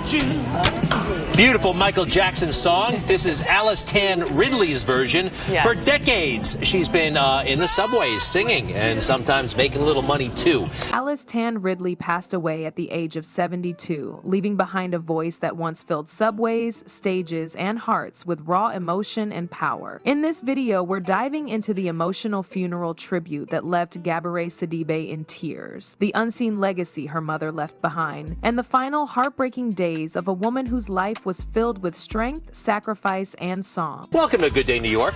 Beautiful Michael Jackson song. This is Alice Tan Ridley's version. Yes. For decades, she's been in the subways singing and sometimes making a little money too. Alice Tan Ridley passed away at the age of 72, leaving behind a voice that once filled subways, stages, and hearts with raw emotion and power. In this video, we're diving into the emotional funeral tribute that left Gabourey Sidibe in tears, the unseen legacy her mother left behind, and the final heartbreaking days of a woman whose life was filled with strength, sacrifice, and song. Welcome to Good Day New York.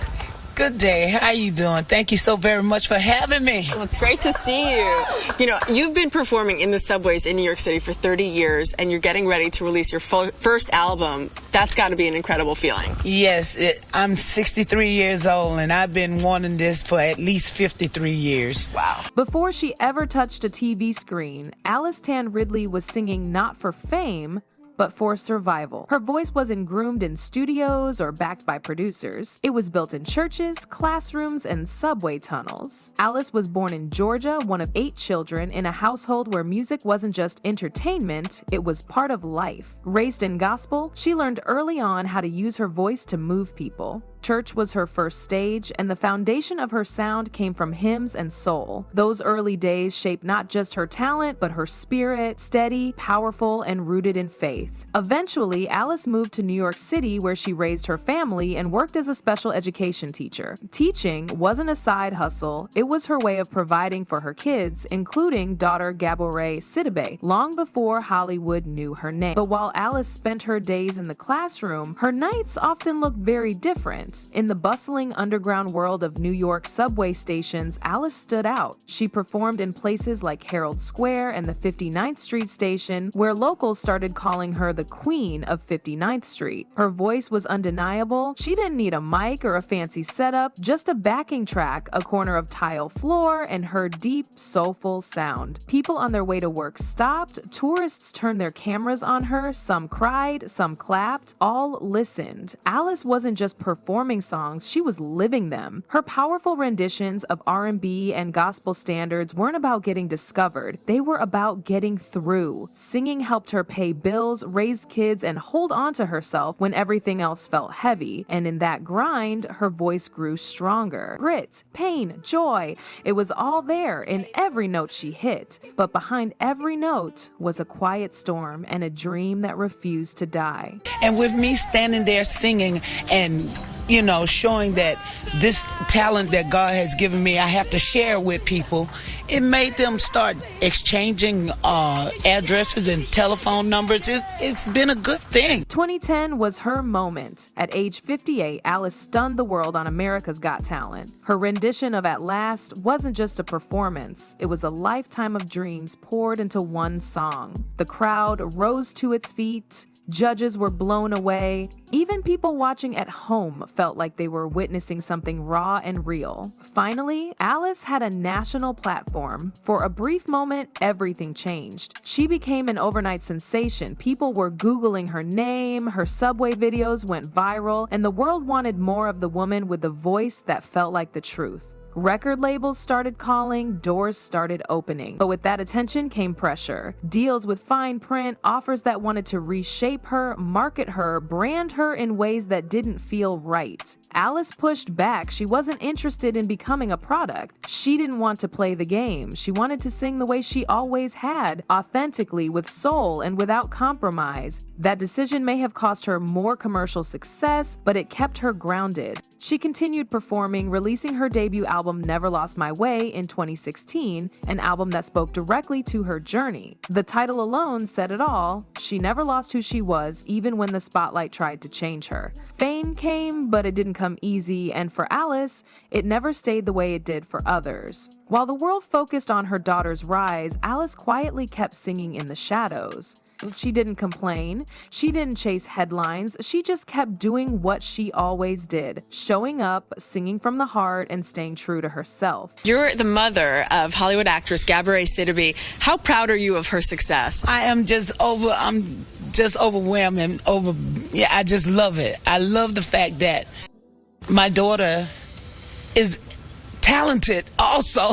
Good day. How you doing? Thank you so very much for having me. Well, it's great to see you. You know, you've been performing in the subways in New York City for 30 years, and you're getting ready to release your first album. That's got to be an incredible feeling. Yes, I'm 63 years old, and I've been wanting this for at least 53 years. Wow. Before she ever touched a TV screen, Alice Tan Ridley was singing not for fame, but for survival. Her voice wasn't groomed in studios or backed by producers. It was built in churches, classrooms, and subway tunnels. Alice was born in Georgia, one of 8 children, in a household where music wasn't just entertainment, it was part of life. Raised in gospel, she learned early on how to use her voice to move people. Church was her first stage, and the foundation of her sound came from hymns and soul. Those early days shaped not just her talent, but her spirit, steady, powerful, and rooted in faith. Eventually, Alice moved to New York City, where she raised her family and worked as a special education teacher. Teaching wasn't a side hustle, it was her way of providing for her kids, including daughter Gabourey Sidibe, long before Hollywood knew her name. But while Alice spent her days in the classroom, her nights often looked very different. In the bustling underground world of New York subway stations, Alice stood out. She performed in places like Herald Square and the 59th Street station, where locals started calling her the Queen of 59th Street. Her voice was undeniable. She didn't need a mic or a fancy setup, just a backing track, a corner of tile floor, and her deep, soulful sound. People on their way to work stopped, tourists turned their cameras on her, some cried, some clapped, all listened. Alice wasn't just performing songs, she was living them. Her powerful renditions of R&B and gospel standards weren't about getting discovered, they were about getting through. Singing helped her pay bills, raise kids, and hold on to herself when everything else felt heavy, and in that grind, her voice grew stronger. Grit, pain, joy, it was all there in every note she hit, but behind every note was a quiet storm and a dream that refused to die. And with me standing there singing and showing that this talent that God has given me, I have to share with people, it made them start exchanging addresses and telephone numbers. It's been a good thing. 2010 was her moment. At age 58, Alice stunned the world on America's Got Talent. Her rendition of At Last wasn't just a performance, it was a lifetime of dreams poured into one song. The crowd rose to its feet. Judges were blown away. Even people watching at home felt like they were witnessing something raw and real. Finally, Alice had a national platform. For a brief moment, everything changed. She became an overnight sensation. People were Googling her name, her subway videos went viral, and the world wanted more of the woman with the voice that felt like the truth. Record labels started calling, doors started opening. But with that attention came pressure. Deals with fine print, offers that wanted to reshape her, market her, brand her in ways that didn't feel right. Alice pushed back. She wasn't interested in becoming a product. She didn't want to play the game. She wanted to sing the way she always had, authentically, with soul and without compromise. That decision may have cost her more commercial success, but it kept her grounded. She continued performing, releasing her debut album Never Lost My Way in 2016, an album that spoke directly to her journey. The title alone said it all. She never lost who she was, even when the spotlight tried to change her. Fame came, but it didn't come easy, and for Alice, it never stayed the way it did for others. While the world focused on her daughter's rise, Alice quietly kept singing in the shadows. She didn't complain. She didn't chase headlines. She just kept doing what she always did, showing up, singing from the heart, and staying true to herself. You're the mother of Hollywood actress Gabourey Sidibe. How proud are you of her success? I'm just overwhelmed and I just love it. I love the fact that my daughter is talented also,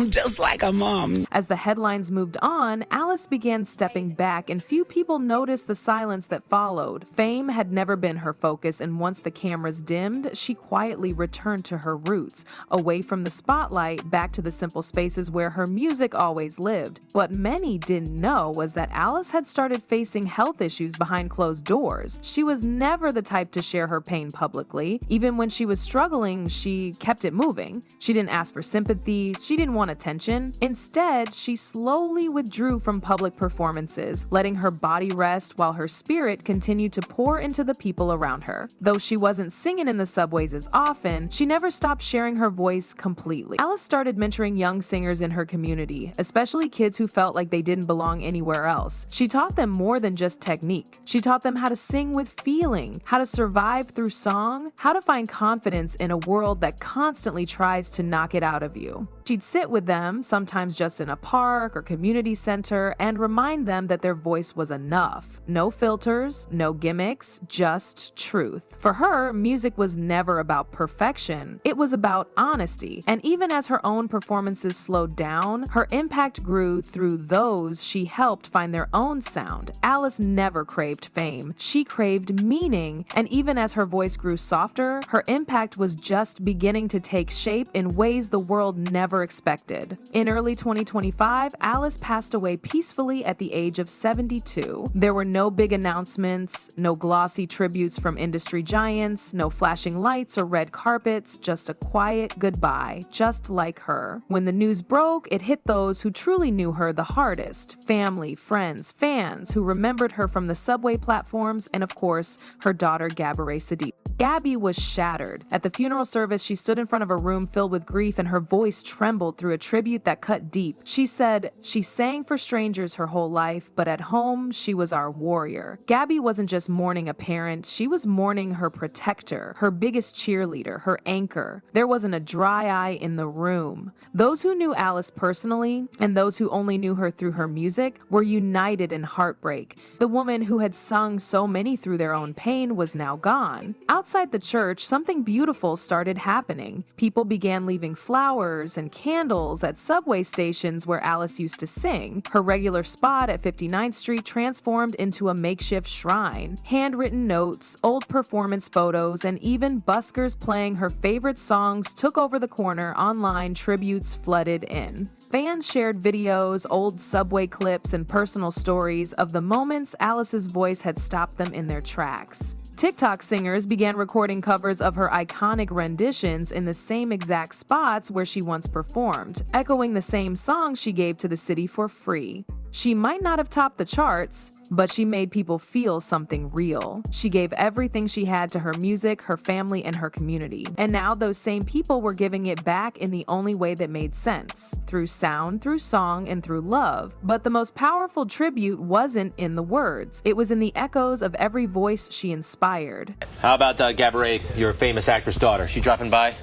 just like her mom. As the headlines moved on, Alice began stepping back, and few people noticed the silence that followed. Fame had never been her focus, and once the cameras dimmed, she quietly returned to her roots, away from the spotlight, back to the simple spaces where her music always lived. What many didn't know was that Alice had started facing health issues behind closed doors. She was never the type to share her pain publicly. Even when she was struggling, she kept it moving. She didn't ask for sympathy. She didn't want attention. Instead, she slowly withdrew from public performances, letting her body rest while her spirit continued to pour into the people around her. Though she wasn't singing in the subways as often, she never stopped sharing her voice completely. Alice started mentoring young singers in her community, especially kids who felt like they didn't belong anywhere else. She taught them more than just technique. She taught them how to sing with feeling, how to survive through song, how to find confidence in a world that constantly tries to knock it out of you. She'd sit with them, sometimes just in a park or community center, and remind them that their voice was enough. No filters, no gimmicks, just truth. For her, music was never about perfection. It was about honesty. And even as her own performances slowed down, her impact grew through those she helped find their own sound. Alice never craved fame. She craved meaning. And even as her voice grew softer, her impact was just beginning to take shape in ways the world never expected. In early 2025, Alice passed away peacefully at the age of 72. There were no big announcements, no glossy tributes from industry giants, no flashing lights or red carpets, just a quiet goodbye, just like her. When the news broke, it hit those who truly knew her the hardest: family, friends, fans who remembered her from the subway platforms, and of course, her daughter Gabourey Sidibe. Gabby was shattered. At the funeral service, she stood in front of a room filled with grief, and her voice trembled through a tribute that cut deep. She said, "She sang for strangers her whole life, but at home, she was our warrior." Gabby wasn't just mourning a parent, she was mourning her protector, her biggest cheerleader, her anchor. There wasn't a dry eye in the room. Those who knew Alice personally, and those who only knew her through her music, were united in heartbreak. The woman who had sung so many through their own pain was now gone. Outside the church, something beautiful started happening. People began leaving flowers and candles at subway stations where Alice used to sing. Her regular spot at 59th Street transformed into a makeshift shrine. Handwritten notes, old performance photos, and even buskers playing her favorite songs took over the corner. Online tributes flooded in. Fans shared videos, old subway clips, and personal stories of the moments Alice's voice had stopped them in their tracks. TikTok singers began recording covers of her iconic renditions in the same exact spots where she once performed, echoing the same songs she gave to the city for free. She might not have topped the charts, but she made people feel something real. She gave everything she had to her music, her family, and her community. And now those same people were giving it back in the only way that made sense: through sound, through song, and through love. But the most powerful tribute wasn't in the words. It was in the echoes of every voice she inspired. How about Gabourey, your famous actress daughter? She dropping by?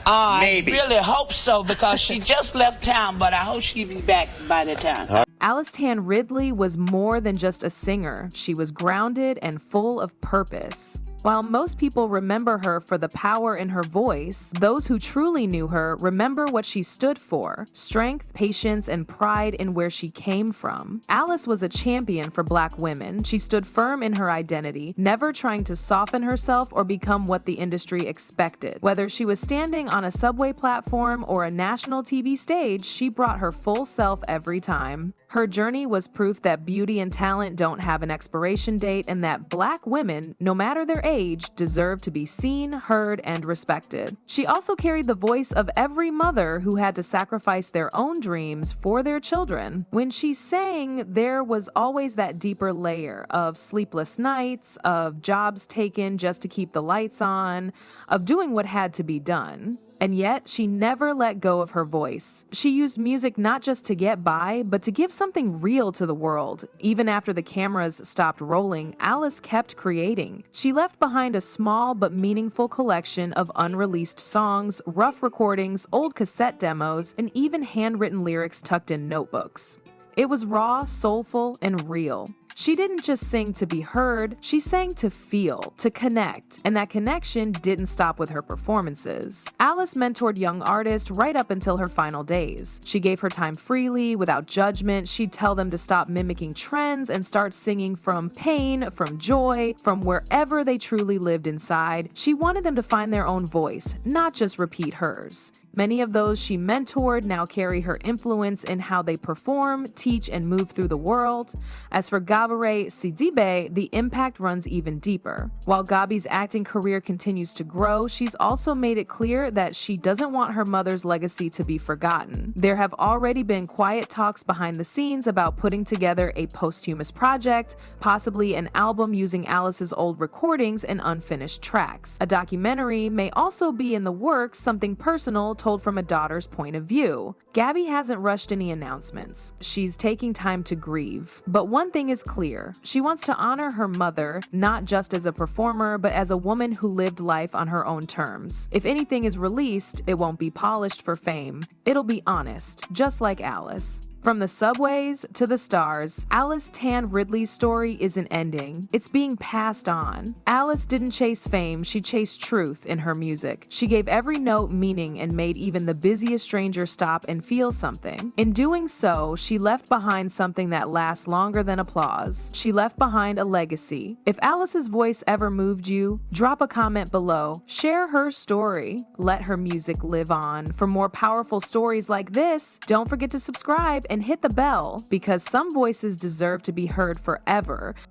Maybe. I really hope so, because she just left town, but I hope she'll be back by the time. Alice Tan Ridley was more than just a singer. She was grounded and full of purpose. While most people remember her for the power in her voice, those who truly knew her remember what she stood for: strength, patience, and pride in where she came from. Alice was a champion for Black women. She stood firm in her identity, never trying to soften herself or become what the industry expected. Whether she was standing on a subway platform or a national TV stage, she brought her full self every time. Her journey was proof that beauty and talent don't have an expiration date, and that Black women, no matter their age, deserve to be seen, heard, and respected. She also carried the voice of every mother who had to sacrifice their own dreams for their children. When she sang, there was always that deeper layer of sleepless nights, of jobs taken just to keep the lights on, of doing what had to be done. And yet, she never let go of her voice. She used music not just to get by, but to give something real to the world. Even after the cameras stopped rolling, Alice kept creating. She left behind a small but meaningful collection of unreleased songs, rough recordings, old cassette demos, and even handwritten lyrics tucked in notebooks. It was raw, soulful, and real. She didn't just sing to be heard, she sang to feel, to connect, and that connection didn't stop with her performances. Alice mentored young artists right up until her final days. She gave her time freely, without judgment. She'd tell them to stop mimicking trends and start singing from pain, from joy, from wherever they truly lived inside. She wanted them to find their own voice, not just repeat hers. Many of those she mentored now carry her influence in how they perform, teach, and move through the world. As for Gabourey Sidibe, the impact runs even deeper. While Gabby's acting career continues to grow, she's also made it clear that she doesn't want her mother's legacy to be forgotten. There have already been quiet talks behind the scenes about putting together a posthumous project, possibly an album using Alice's old recordings and unfinished tracks. A documentary may also be in the works, something personal told from a daughter's point of view. Gabby hasn't rushed any announcements. She's taking time to grieve. But one thing is clear. She wants to honor her mother, not just as a performer, but as a woman who lived life on her own terms. If anything is released, it won't be polished for fame. It'll be honest, just like Alice. From the subways to the stars, Alice Tan Ridley's story isn't ending. It's being passed on. Alice didn't chase fame, she chased truth in her music. She gave every note meaning and made even the busiest stranger stop and feel something. In doing so, she left behind something that lasts longer than applause. She left behind a legacy. If Alice's voice ever moved you, drop a comment below. Share her story. Let her music live on. For more powerful stories like this, don't forget to subscribe and hit the bell, because some voices deserve to be heard forever.